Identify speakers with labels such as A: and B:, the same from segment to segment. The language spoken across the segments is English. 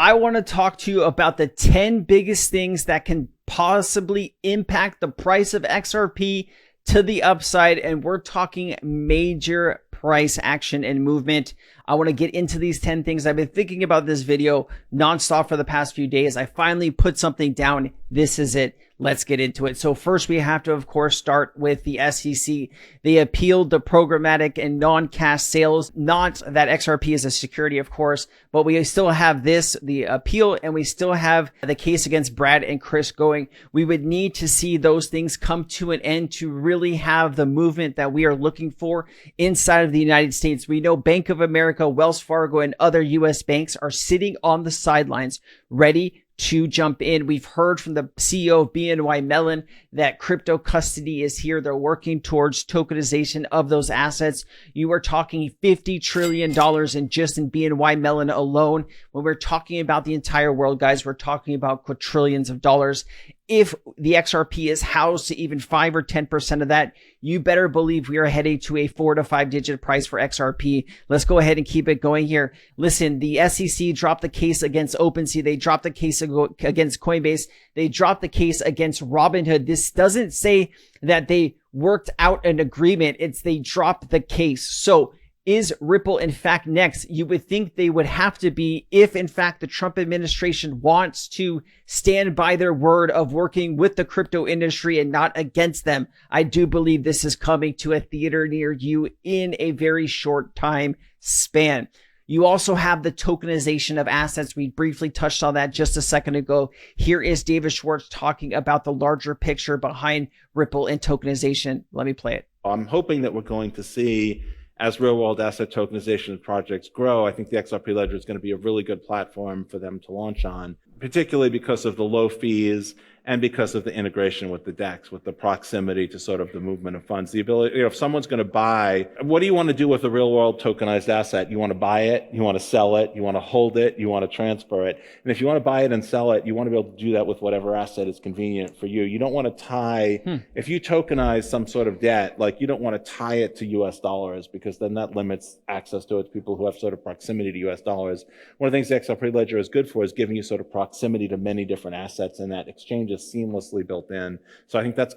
A: I want to talk to you about the 10 biggest things that can possibly impact the price of XRP to the upside. And we're talking major price action and movement. I want to get into these 10 things. I've been thinking about this video nonstop for the past few days. I finally put something down. This is it. Let's get into it. So first we have to, of course, start with the SEC. They appealed the programmatic and non-cash sales. Not that XRP is a security, of course, but we still have the appeal, and we still have the case against Brad and Chris going. We would need to see those things come to an end to really have the movement that we are looking for inside of the United States. We know Bank of America, Wells Fargo, and other US banks are sitting on the sidelines ready to jump in. We've heard from the CEO of BNY Mellon that crypto custody is here. They're working towards tokenization of those assets. You are talking $50 trillion in just in BNY Mellon alone. When we're talking about the entire world, guys, we're talking about quadrillions of dollars. If the XRP is housed to even 5 or 10% of that, you better believe we are heading to a 4 to 5 digit price for XRP. Let's go ahead and keep it going here. Listen, the SEC dropped the case against OpenSea. They dropped the case against Coinbase. They dropped the case against Robinhood. This doesn't say that they worked out an agreement. It's they dropped the case. So is Ripple in fact next? You would think they would have to be if in fact the Trump administration wants to stand by their word of working with the crypto industry and not against them. I do believe this is coming to a theater near you in a very short time span. You also have the tokenization of assets. We briefly touched on that just a second ago. Here is David Schwartz talking about the larger picture behind Ripple and tokenization. Let me play it.
B: I'm hoping that we're going to see, as real-world asset tokenization projects grow, I think the XRP Ledger is going to be a really good platform for them to launch on, particularly because of the low fees and because of the integration with the DEX, with the proximity to sort of the movement of funds. The ability, if someone's going to buy, what do you want to do with a real-world tokenized asset? You want to buy it, you want to sell it, you want to hold it, you want to transfer it. And if you want to buy it and sell it, you want to be able to do that with whatever asset is convenient for you. You don't want to tie, if you tokenize some sort of debt, like you don't want to tie it to US dollars, because then that limits access to it to people who have sort of proximity to US dollars. One of the things the XRP Ledger is good for is giving you sort of proximity to many different assets, and that exchange is seamlessly built in. So I think that's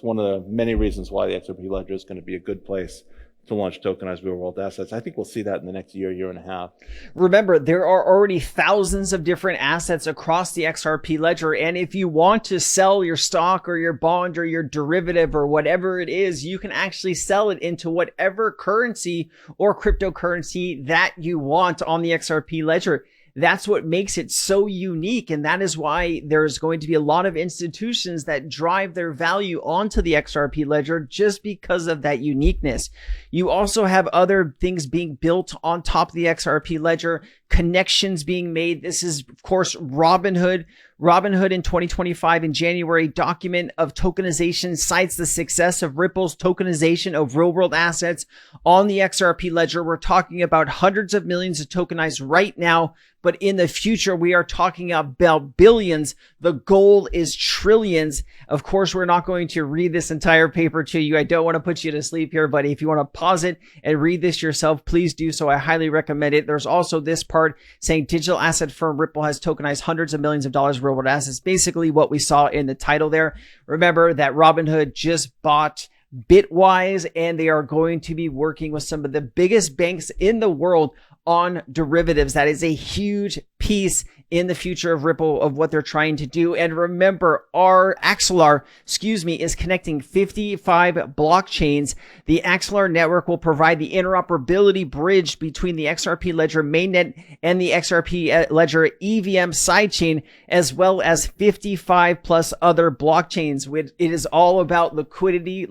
B: one of the many reasons why the XRP Ledger is going to be a good place to launch tokenized real world assets. I think we'll see that in the next year and a half.
A: Remember, there are already thousands of different assets across the XRP Ledger. And if you want to sell your stock or your bond or your derivative or whatever it is, you can actually sell it into whatever currency or cryptocurrency that you want on the XRP Ledger. That's what makes it so unique. And that is why there's going to be a lot of institutions that drive their value onto the XRP Ledger just because of that uniqueness. You also have other things being built on top of the XRP Ledger, connections being made. This is, of course, Robinhood. Robinhood in 2025 in January, document of tokenization cites the success of Ripple's tokenization of real world assets on the XRP Ledger. We're talking about hundreds of millions of tokenized right now, but in the future, we are talking about billions. The goal is trillions. Of course, we're not going to read this entire paper to you. I don't want to put you to sleep here, but if you want to pause it and read this yourself, please do so. I highly recommend it. There's also this part saying digital asset firm Ripple has tokenized hundreds of millions of dollars of real world assets. Basically what we saw in the title there. Remember that Robinhood just bought Bitwise, and they are going to be working with some of the biggest banks in the world on derivatives. That is a huge piece in the future of Ripple of what they're trying to do. And remember, our Axelar, is connecting 55 blockchains. The Axelar network will provide the interoperability bridge between the XRP Ledger mainnet and the XRP Ledger EVM sidechain, as well as 55 plus other blockchains. It is all about liquidity.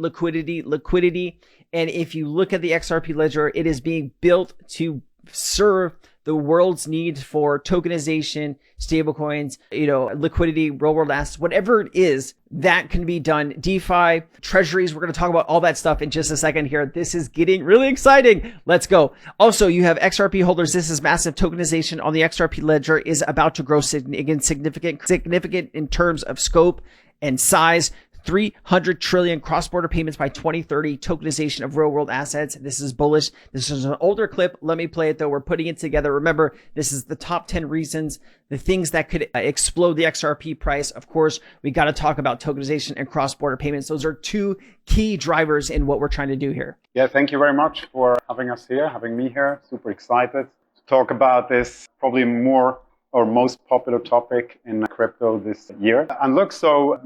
A: And if you look at the XRP Ledger, it is being built to serve the world's need for tokenization, stablecoins, liquidity, real world assets, whatever it is that can be done. DeFi, treasuries, we're going to talk about all that stuff in just a second here. This is getting really exciting. Let's go. Also, you have XRP holders. This is massive tokenization on the XRP Ledger is about to grow significant in terms of scope and size. $300 trillion cross-border payments by 2030, tokenization of real-world assets. This is bullish. This is an older clip. Let me play it though. We're putting it together. Remember, this is the top 10 reasons, the things that could explode the XRP price. Of course, we got to talk about tokenization and cross-border payments. Those are two key drivers in what we're trying to do here.
C: Yeah, thank you very much for having us here, having me here. Super excited to talk about this probably more or most popular topic in crypto this year. And look, so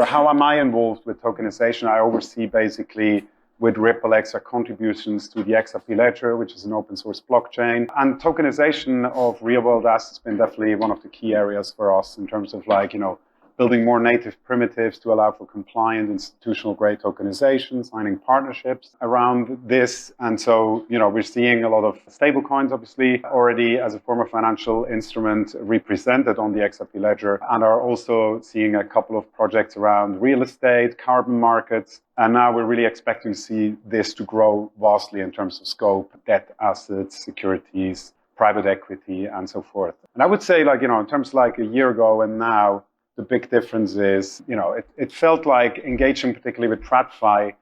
C: how am I involved with tokenization? I oversee basically with RippleX our contributions to the XRP Ledger, which is an open source blockchain. And tokenization of real world assets has been definitely one of the key areas for us in terms of building more native primitives to allow for compliant institutional grade tokenization, signing partnerships around this. And so, we're seeing a lot of stable coins, obviously, already as a form of financial instrument represented on the XRP Ledger, and are also seeing a couple of projects around real estate, carbon markets. And now we're really expecting to see this to grow vastly in terms of scope, debt assets, securities, private equity, and so forth. And I would say, in terms of a year ago and now, the big difference is, it felt like engaging particularly with TradFi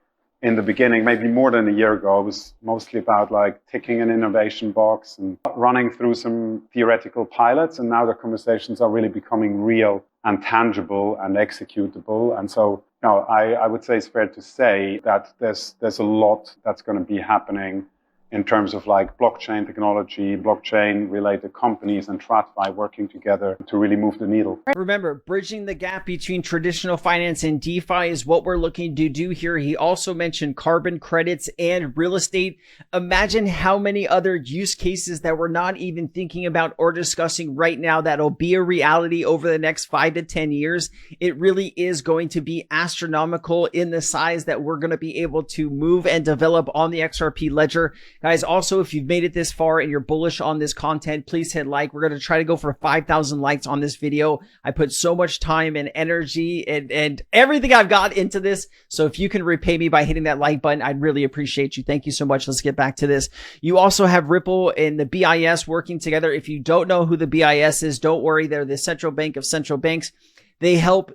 C: in the beginning, maybe more than a year ago, was mostly about ticking an innovation box and running through some theoretical pilots. And now the conversations are really becoming real and tangible and executable. And so, I would say it's fair to say that there's a lot that's going to be happening in terms of blockchain technology, blockchain related companies and TradFi working together to really move the needle.
A: Remember, bridging the gap between traditional finance and DeFi is what we're looking to do here. He also mentioned carbon credits and real estate. Imagine how many other use cases that we're not even thinking about or discussing right now that'll be a reality over the next 5 to 10 years. It really is going to be astronomical in the size that we're going to be able to move and develop on the XRP Ledger. Guys, also, if you've made it this far and you're bullish on this content, please hit like. We're going to try to go for 5,000 likes on this video. I put so much time and energy and everything I've got into this. So if you can repay me by hitting that like button, I'd really appreciate you. Thank you so much. Let's get back to this. You also have Ripple and the BIS working together. If you don't know who the BIS is, don't worry. They're the central bank of central banks. They help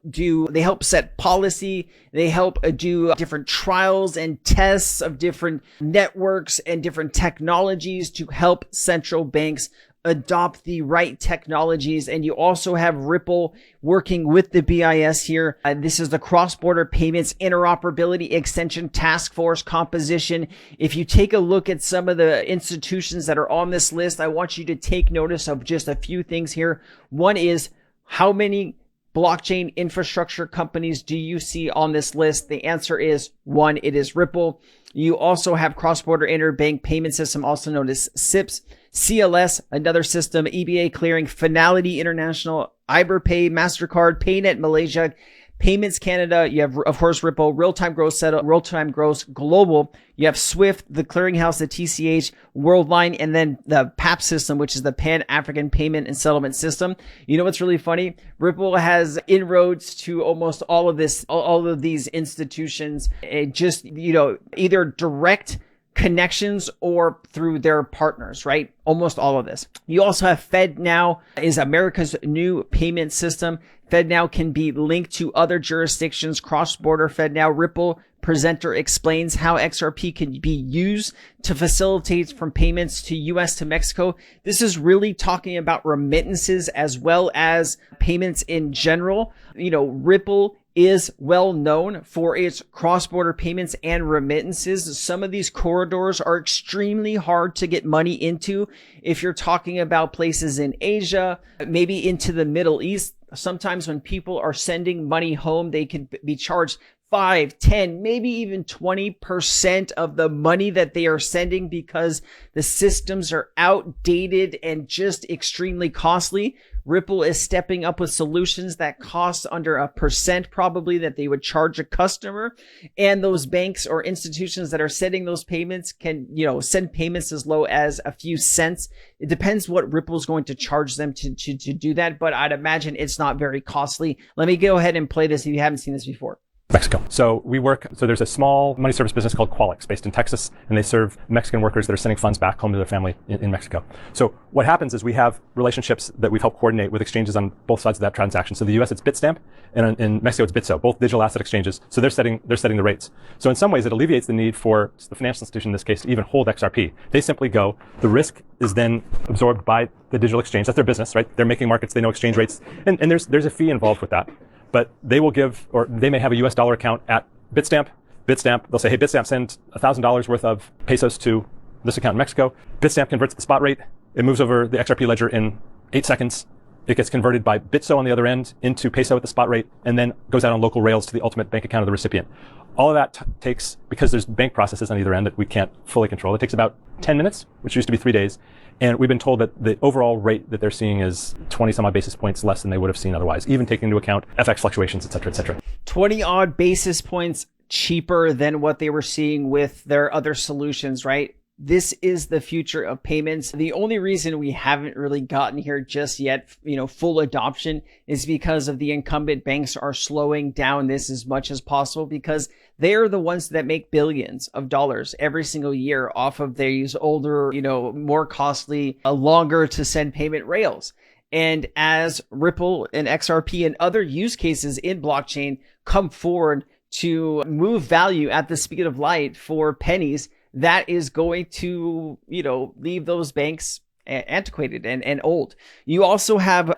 A: set policy. They help do different trials and tests of different networks and different technologies to help central banks adopt the right technologies. And you also have Ripple working with the BIS here. This is the Cross-Border Payments Interoperability Extension Task Force composition. If you take a look at some of the institutions that are on this list, I want you to take notice of just a few things here. One is, how many blockchain infrastructure companies do you see on this list? The answer is 1. It is Ripple. You also have Cross-Border Interbank Payment System, also known as CIPS, CLS, another system, EBA Clearing, Finality International, Iberpay, MasterCard, PayNet Malaysia, Payments Canada. You have, of course, Ripple, Real-Time Gross Settle, Real-Time Gross Global. You have SWIFT, the clearinghouse, the TCH, Worldline, and then the PAP system, which is the Pan-African Payment and Settlement System. You know what's really funny? Ripple has inroads to almost all of these institutions. It just, either direct connections or through their partners, right? Almost all of this. You also have FedNow, is America's new payment system. FedNow can be linked to other jurisdictions, cross-border FedNow. Ripple presenter explains how XRP can be used to facilitate from payments to US to Mexico. This is really talking about remittances as well as payments in general. Ripple is well known for its cross-border payments and remittances. Some of these corridors are extremely hard to get money into. If you're talking about places in Asia, maybe into the Middle East, sometimes when people are sending money home, they can be charged 5, 10, maybe even 20% of the money that they are sending because the systems are outdated and just extremely costly. Ripple is stepping up with solutions that cost under 1% probably that they would charge a customer. And those banks or institutions that are sending those payments can, send payments as low as a few cents. It depends what Ripple is going to charge them to do that, but I'd imagine it's not very costly. Let me go ahead and play this if you haven't seen this before.
D: Mexico. So there's a small money service business called Qualix based in Texas, and they serve Mexican workers that are sending funds back home to their family in Mexico. So what happens is we have relationships that we've helped coordinate with exchanges on both sides of that transaction. So in the US, it's Bitstamp, and in Mexico, it's Bitso, both digital asset exchanges. So they're setting the rates. So in some ways, it alleviates the need for the financial institution in this case to even hold XRP. They simply go, the risk is then absorbed by the digital exchange. That's their business, right? They're making markets, they know exchange rates, and there's a fee involved with that. But they will give, or they may have a US dollar account at Bitstamp. They'll say, hey, Bitstamp, send $1,000 worth of pesos to this account in Mexico. Bitstamp converts at the spot rate. It moves over the XRP ledger in 8 seconds. It gets converted by Bitso on the other end into peso at the spot rate, and then goes out on local rails to the ultimate bank account of the recipient. All of that takes, because there's bank processes on either end that we can't fully control, it takes about 10 minutes, which used to be 3 days. And we've been told that the overall rate that they're seeing is 20 some odd basis points less than they would have seen otherwise, even taking into account FX fluctuations, et cetera, et cetera.
A: 20 odd basis points cheaper than what they were seeing with their other solutions, right? This is the future of payments. The only reason we haven't really gotten here just yet, full adoption, is because of the incumbent banks are slowing down this as much as possible, because they are the ones that make billions of dollars every single year off of these older, more costly, longer to send payment rails. And as Ripple and XRP and other use cases in blockchain come forward to move value at the speed of light for pennies, that is going to, leave those banks antiquated and old. You also have,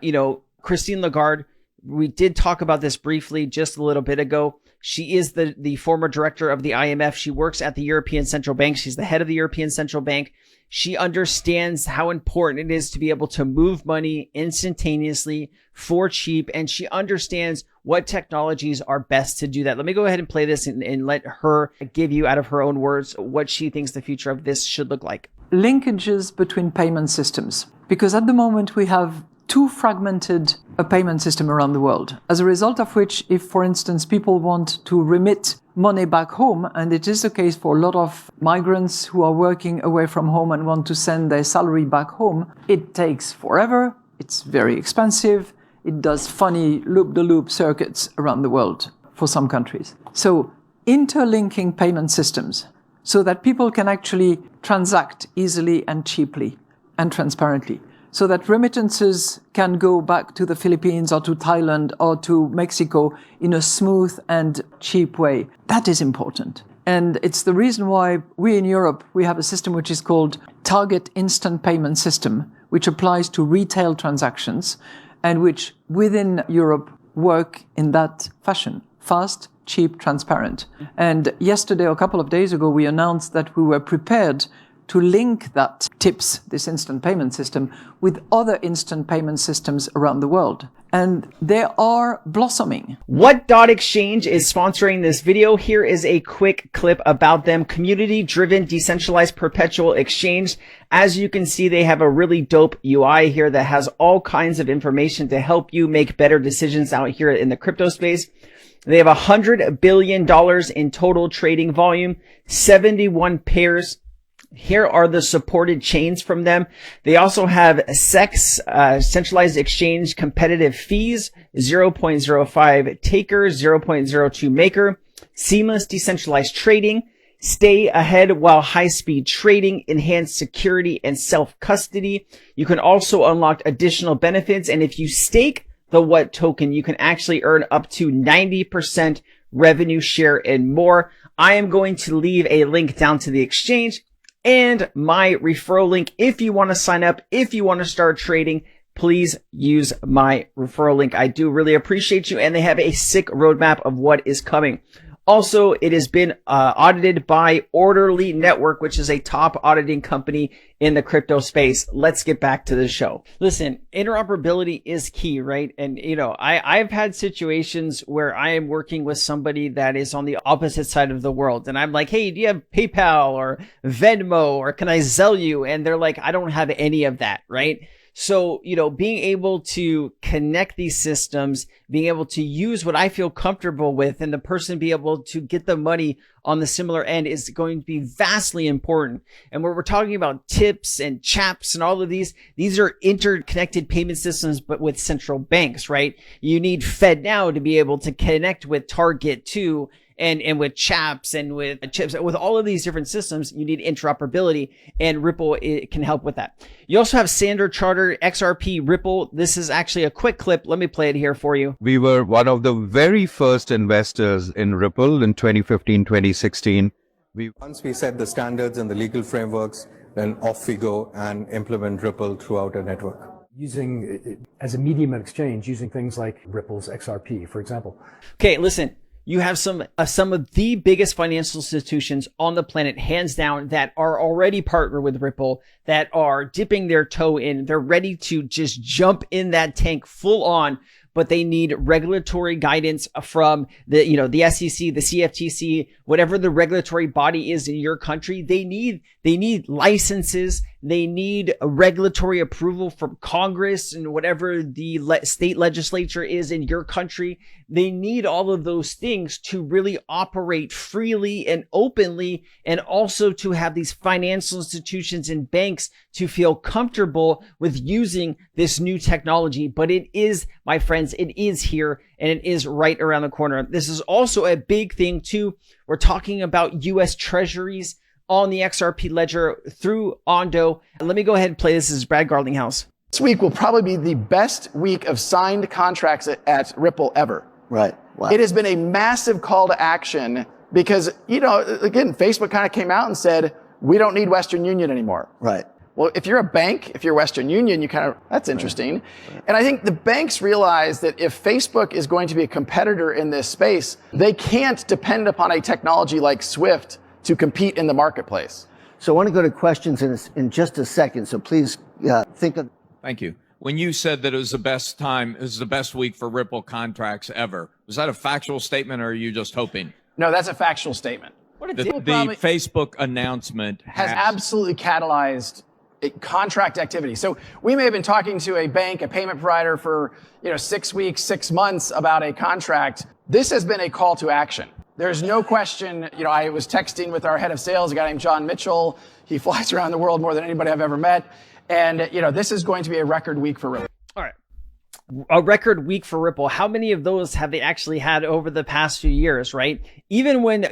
A: Christine Lagarde. We did talk about this briefly just a little bit ago. She is the former director of the IMF. She works at the European Central Bank. She's the head of the European Central Bank. She understands how important it is to be able to move money instantaneously for cheap, and she understands what technologies are best to do that. Let me go ahead and play this and let her give you, out of her own words, what she thinks the future of this should look like.
E: Linkages between payment systems, because at the moment we have too fragmented a payment system around the world, as a result of which, if, for instance, people want to remit money back home, and it is the case for a lot of migrants who are working away from home and want to send their salary back home, it takes forever, it's very expensive, it does funny loop-the-loop circuits around the world for some countries. So interlinking payment systems so that people can actually transact easily and cheaply and transparently, so that remittances can go back to the Philippines or to Thailand or to Mexico in a smooth and cheap way. That is important. And it's the reason why we in Europe, we have a system which is called Target Instant Payment System, which applies to retail transactions and which within Europe work in that fashion. Fast, cheap, transparent. And yesterday, or a couple of days ago, we announced that we were prepared to link that TIPS, this instant payment system, with other instant payment systems around the world. And they are blossoming.
A: What Exchange is sponsoring this video? Here is a quick clip about them. Community-driven, decentralized, perpetual exchange. As you can see, they have a really dope UI here that has all kinds of information to help you make better decisions out here in the crypto space. They have $100 billion in total trading volume, 71 pairs. Here are the supported chains from them. They also have SEX, centralized exchange competitive fees, 0.05 taker, 0.02 maker, seamless decentralized trading, stay ahead while high-speed trading, enhanced security and self-custody. You can also unlock additional benefits, and if you stake the WHAT token, you can actually earn up to 90% revenue share and more. I am going to leave a link down to the exchange and my referral link. If you want to sign up, if you want to start trading, please use my referral link. I do really appreciate you. And they have a sick roadmap of what is coming. Also, it has been audited by Orderly Network, which is a top auditing company in the crypto space. Let's get back to the show. Listen, interoperability is key, right? And, I've had situations where I am working with somebody that is on the opposite side of the world. And I'm like, hey, do you have PayPal or Venmo or can I Zelle you? And they're like, I don't have any of that, right? So, being able to connect these systems, being able to use what I feel comfortable with, and the person be able to get the money on the similar end is going to be vastly important. And when we're talking about tips and chaps and all of these are interconnected payment systems, but with central banks, right? You need FedNow to be able to connect with Target too. And with chaps and with chips, with all of these different systems, you need interoperability, and Ripple can help with that. You also have Standard Chartered, XRP, Ripple. This is actually a quick clip. Let me play it here for you.
F: We were one of the very first investors in Ripple in 2015, 2016. Once we set the standards and the legal frameworks, then off we go and implement Ripple throughout our network.
G: Using it as a medium of exchange, using things like Ripple's XRP, for example.
A: Okay, listen. You have some of the biggest financial institutions on the planet, hands down, that are already partnered with Ripple, that are dipping their toe in. They're ready to just jump in that tank full on, but they need regulatory guidance from the SEC, the CFTC, whatever the regulatory body is in your country. They need licenses. They need a regulatory approval from Congress and whatever the state legislature is in your country. They need all of those things to really operate freely and openly, and also to have these financial institutions and banks to feel comfortable with using this new technology. But it is, my friends, it is here, and it is right around the corner. This is also a big thing too. We're talking about US Treasuries on the XRP ledger through Ondo. Let me go ahead and play this. This is Brad Garlinghouse.
H: This week will probably be the best week of signed contracts at Ripple ever.
I: Right. Wow.
H: It has been a massive call to action because, again, Facebook kind of came out and said, we don't need Western Union anymore.
I: Right.
H: Well, if you're a bank, if you're Western Union, that's interesting. Right. And I think the banks realize that if Facebook is going to be a competitor in this space, they can't depend upon a technology like SWIFT to compete in the marketplace.
I: So I want to go to questions in just a second. So please think of.
J: Thank you. When you said that it was the best week for Ripple contracts ever, was that a factual statement or are you just hoping?
H: No, that's a factual statement.
J: The Facebook announcement
H: has absolutely catalyzed contract activity. So we may have been talking to a bank, a payment provider for 6 weeks, 6 months about a contract. This has been a call to action. There's no question. I was texting with our head of sales, a guy named John Mitchell. He flies around the world more than anybody I've ever met. And, this is going to be a record week for Ripple.
A: All right. A record week for Ripple. How many of those have they actually had over the past few years, right? Even when,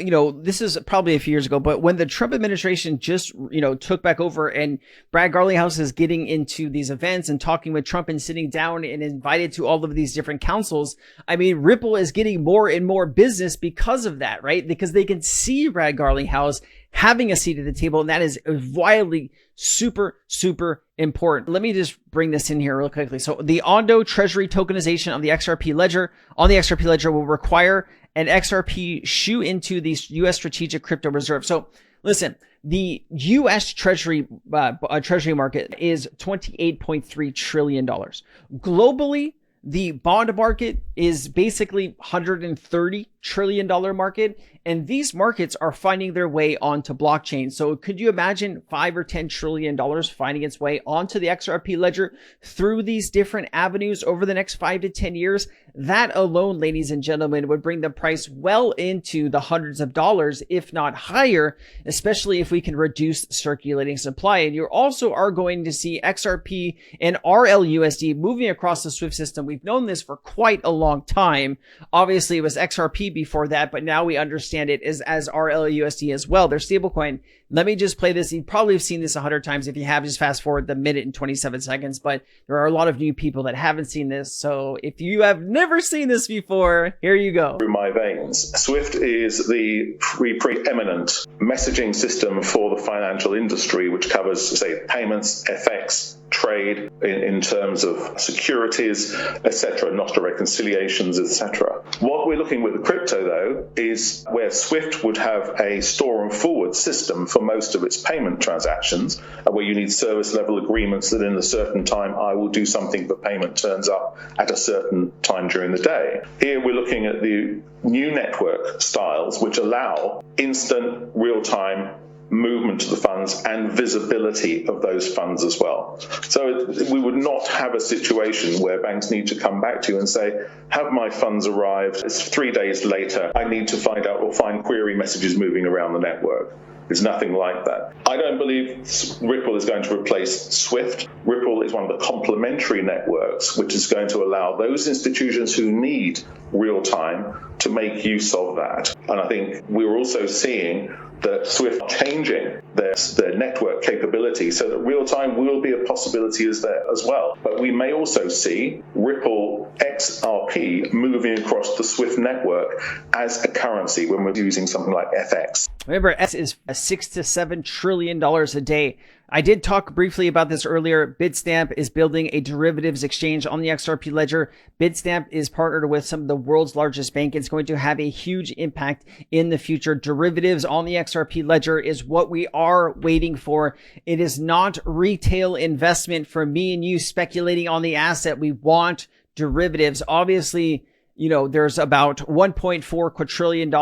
A: this is probably a few years ago, but when the Trump administration just, took back over and Brad Garlinghouse is getting into these events and talking with Trump and sitting down and invited to all of these different councils. I mean, Ripple is getting more and more business because of that, right? Because they can see Brad Garlinghouse having a seat at the table, and that is wildly super, super important. Let me just bring this in here real quickly. So the Ondo Treasury tokenization on the XRP ledger will require an XRP shoe into the U.S. Strategic Crypto Reserve. So listen, the U.S. Treasury market is $28.3 trillion. Globally, the bond market is basically $130 trillion market, and these markets are finding their way onto blockchain. So could you imagine $5 or $10 trillion finding its way onto the XRP ledger through these different avenues over the next 5 to 10 years? That alone, ladies and gentlemen, would bring the price well into the hundreds of dollars, if not higher, especially if we can reduce circulating supply. And you also are going to see XRP and RLUSD moving across the SWIFT system. We've known this for quite a long time. Obviously, it was XRP before that, but now we understand it as RLUSD as well. Their stablecoin. Let me just play this. You probably have seen this 100 times. If you have, just fast forward the minute and 27 seconds. But there are a lot of new people that haven't seen this. So if you have never seen this before, here you go.
K: Through my veins. SWIFT is the preeminent messaging system for the financial industry, which covers, say, payments, FX, trade in terms of securities, etc., Nostra reconciliations, etc. What we're looking with the crypto, though, is where SWIFT would have a store and forward system for most of its payment transactions, where you need service level agreements that in a certain time I will do something, but payment turns up at a certain time during the day. Here we're looking at the new network styles which allow instant real-time movement of the funds and visibility of those funds as well. So we would not have a situation where banks need to come back to you and say, have my funds arrived? It's 3 days later. I need to find out or find query messages moving around the network. It's nothing like that. I don't believe Ripple is going to replace SWIFT. Ripple is one of the complementary networks, which is going to allow those institutions who need real time to make use of that. And I think we're also seeing that SWIFT changing their network capability so that real time will be a possibility as well. But we may also see Ripple XRP moving across the SWIFT network as a currency when we're using something like FX.
A: Remember, X is $6 to $7 trillion a day. I did talk briefly about this earlier. Bitstamp is building a derivatives exchange on the XRP ledger. Bitstamp is partnered with some of the world's largest banks. It's going to have a huge impact in the future. Derivatives on the XRP ledger is what we are waiting for. It is not retail investment for me and you speculating on the asset. We want derivatives. Obviously, you know, there's about $1.4 quadrillion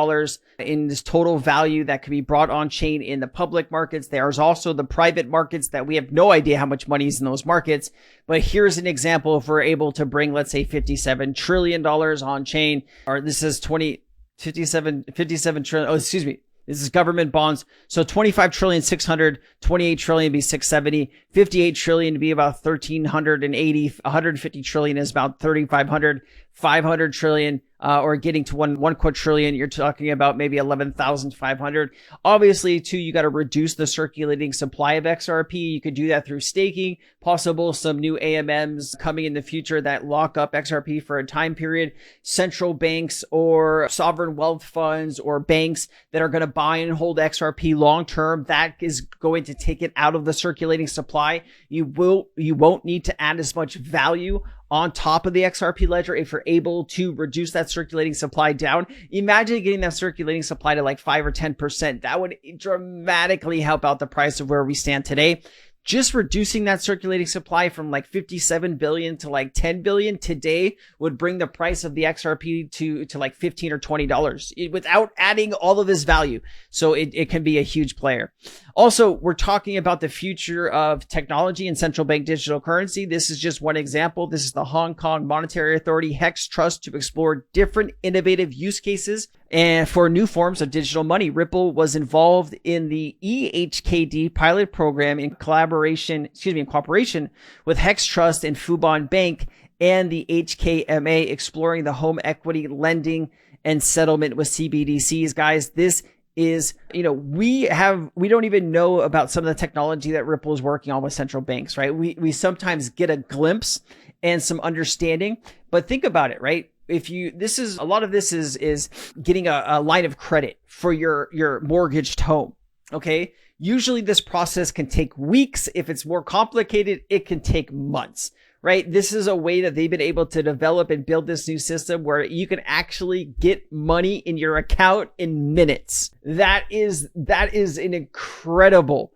A: in this total value that could be brought on chain in the public markets. There's also the private markets that we have no idea how much money is in those markets. But here's an example. If we're able to bring, let's say, $57 trillion on chain, or this is 57 trillion. Oh, excuse me. This is government bonds. So 25 trillion, 600, 28 trillion be 670, 58 trillion to be about 1380, 150 trillion is about 3500, 500 trillion, or getting to one quadrillion, you're talking about maybe 11,500. Obviously, too, you got to reduce the circulating supply of XRP. You could do that through staking, possible some new AMMs coming in the future that lock up XRP for a time period. Central banks or sovereign wealth funds or banks that are going to buy and hold XRP long term, that is going to take it out of the circulating supply. You won't need to add as much value on top of the XRP ledger if you're able to reduce that circulating supply down. Imagine getting that circulating supply to like 5 or 10%. That would dramatically help out the price of where we stand today. Just reducing that circulating supply from like 57 billion to like 10 billion today would bring the price of the XRP to like $15 or $20 without adding all of this value. So it can be a huge player. Also, we're talking about the future of technology and central bank digital currency. This is just one example. This is the Hong Kong Monetary Authority HEX Trust to explore different innovative use cases and for new forms of digital money. Ripple was involved in the EHKD pilot program in cooperation with HEX Trust and Fubon Bank and the HKMA, exploring the home equity lending and settlement with CBDCs. Guys, this is, we don't even know about some of the technology that Ripple is working on with central banks, right? We sometimes get a glimpse and some understanding, but think about it, right? A lot of this is getting a line of credit for your mortgaged home. Okay. Usually this process can take weeks. If it's more complicated, it can take months, right? This is a way that they've been able to develop and build this new system where you can actually get money in your account in minutes. That is an incredible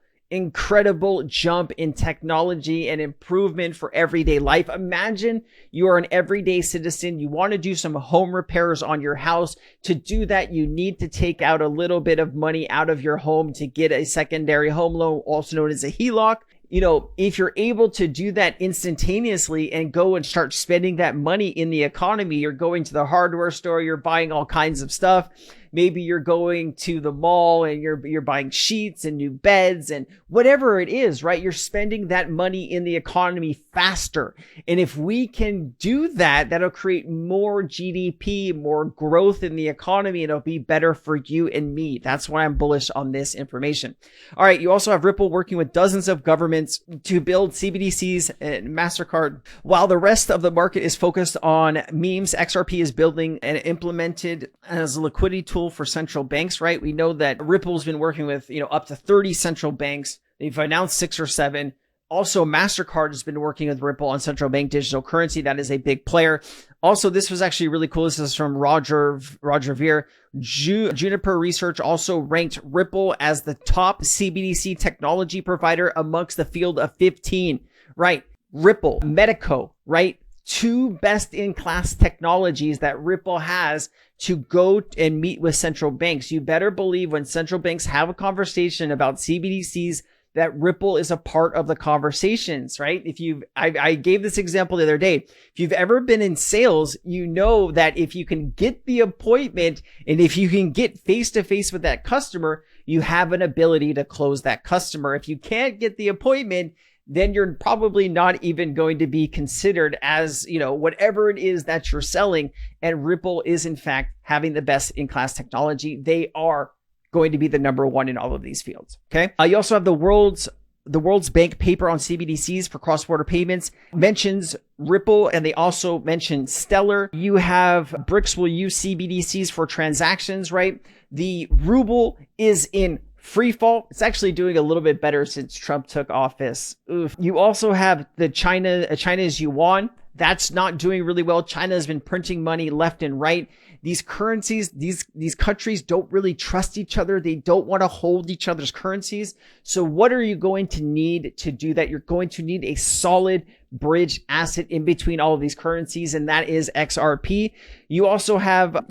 A: jump in technology and improvement for everyday life. Imagine you are an everyday citizen. You want to do some home repairs on your house. To do that, you need to take out a little bit of money out of your home to get a secondary home loan, also known as a HELOC. If you're able to do that instantaneously and go and start spending that money in the economy, you're going to the hardware store, you're buying all kinds of stuff. Maybe you're going to the mall and you're buying sheets and new beds and whatever it is, right? You're spending that money in the economy faster. And if we can do that, that'll create more GDP, more growth in the economy, and it'll be better for you and me. That's why I'm bullish on this information. All right. You also have Ripple working with dozens of governments to build CBDCs and MasterCard. While the rest of the market is focused on memes, XRP is building and implemented as a liquidity tool for central banks, right? We know that Ripple's been working with, up to 30 central banks. They've announced 6 or 7. Also, MasterCard has been working with Ripple on central bank digital currency. That is a big player. Also, this was actually really cool. This is from Roger Ver. Juniper Research also ranked Ripple as the top CBDC technology provider amongst the field of 15, right? Ripple, Medico, right? two best-in-class technologies that Ripple has to go and meet with central banks. You better believe when central banks have a conversation about CBDCs, that Ripple is a part of the conversations, right? I gave this example the other day. If you've ever been in sales, you know that if you can get the appointment and if you can get face to face with that customer, you have an ability to close that customer. If you can't get the appointment, then you're probably not even going to be considered as, whatever it is that you're selling. And Ripple is in fact having the best in class technology. They are going to be the number one in all of these fields. Okay. You also have the World's Bank paper on CBDCs for cross-border payments mentions Ripple, and they also mention Stellar. You have BRICS will use CBDCs for transactions, right? The ruble is in free fall. It's actually doing a little bit better since Trump took office. Oof. You also have the China's yuan. That's not doing really well. China has been printing money left and right. These currencies, these countries don't really trust each other. They don't want to hold each other's currencies. So what are you going to need to do that? You're going to need a solid bridge asset in between all of these currencies, and that is XRP. You also have,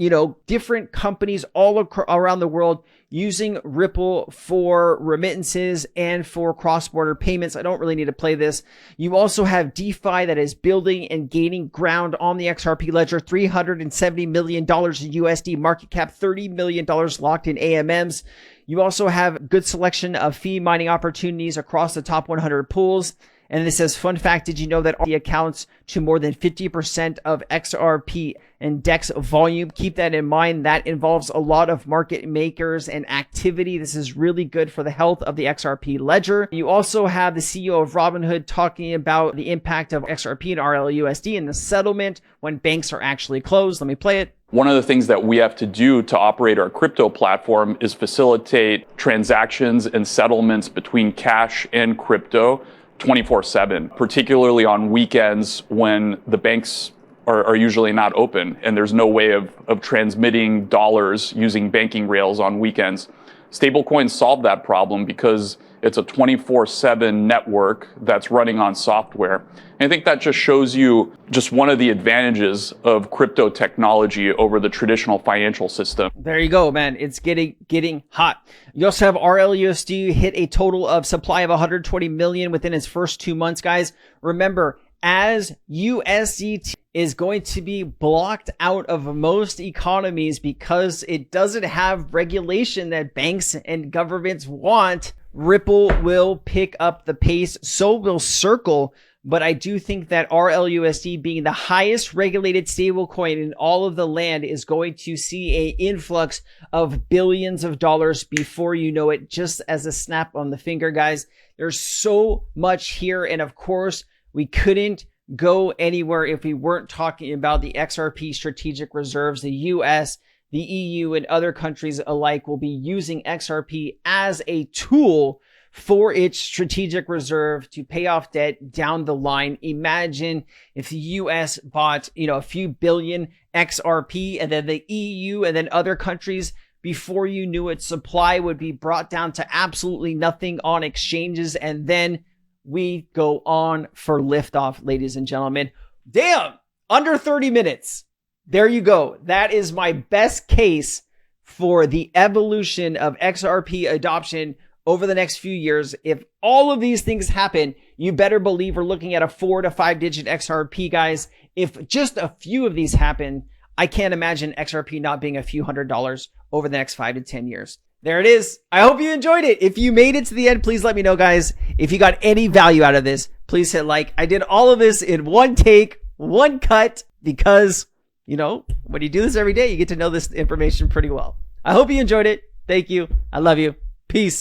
A: different companies all around the world using Ripple for remittances and for cross-border payments. I don't really need to play this. You also have DeFi that is building and gaining ground on the XRP ledger. $370 million in USD market cap, $30 million locked in AMMs. You also have a good selection of fee mining opportunities across the top 100 pools. And it says, fun fact, did you know that RP accounts to more than 50% of XRP and DEX volume? Keep that in mind. That involves a lot of market makers and activity. This is really good for the health of the XRP ledger. You also have the CEO of Robinhood talking about the impact of XRP and RLUSD in the settlement when banks are actually closed. Let me play it.
L: One of the things that we have to do to operate our crypto platform is facilitate transactions and settlements between cash and crypto 24/7, particularly on weekends when the banks are usually not open and there's no way of transmitting dollars using banking rails on weekends. Stablecoins solve that problem because it's a 24/7 network that's running on software. And I think that just shows you just one of the advantages of crypto technology over the traditional financial system.
A: There you go, man. It's getting hot. You also have RLUSD hit a total of supply of 120 million within its first 2 months, guys. Remember, as USDT is going to be blocked out of most economies because it doesn't have regulation that banks and governments want, Ripple will pick up the pace. So will Circle. But I do think that RLUSD, being the highest regulated stablecoin in all of the land, is going to see an influx of billions of dollars before you know it, just as a snap on the finger, guys. There's so much here. And of course, we couldn't go anywhere if we weren't talking about the XRP strategic reserves. The US, the EU, and other countries alike will be using XRP as a tool for its strategic reserve to pay off debt down the line. Imagine if the US bought, a few billion XRP, and then the EU and then other countries, before you knew it, supply would be brought down to absolutely nothing on exchanges. And then we go on for liftoff, ladies and gentlemen. Damn, under 30 minutes. There you go. That is my best case for the evolution of XRP adoption over the next few years. If all of these things happen, you better believe we're looking at a 4 to 5 digit XRP, guys. If just a few of these happen, I can't imagine XRP not being a few $100s over the next 5 to 10 years. There it is. I hope you enjoyed it. If you made it to the end, please let me know, guys. If you got any value out of this, please hit like. I did all of this in one take, one cut, because, when you do this every day, you get to know this information pretty well. I hope you enjoyed it. Thank you. I love you. Peace.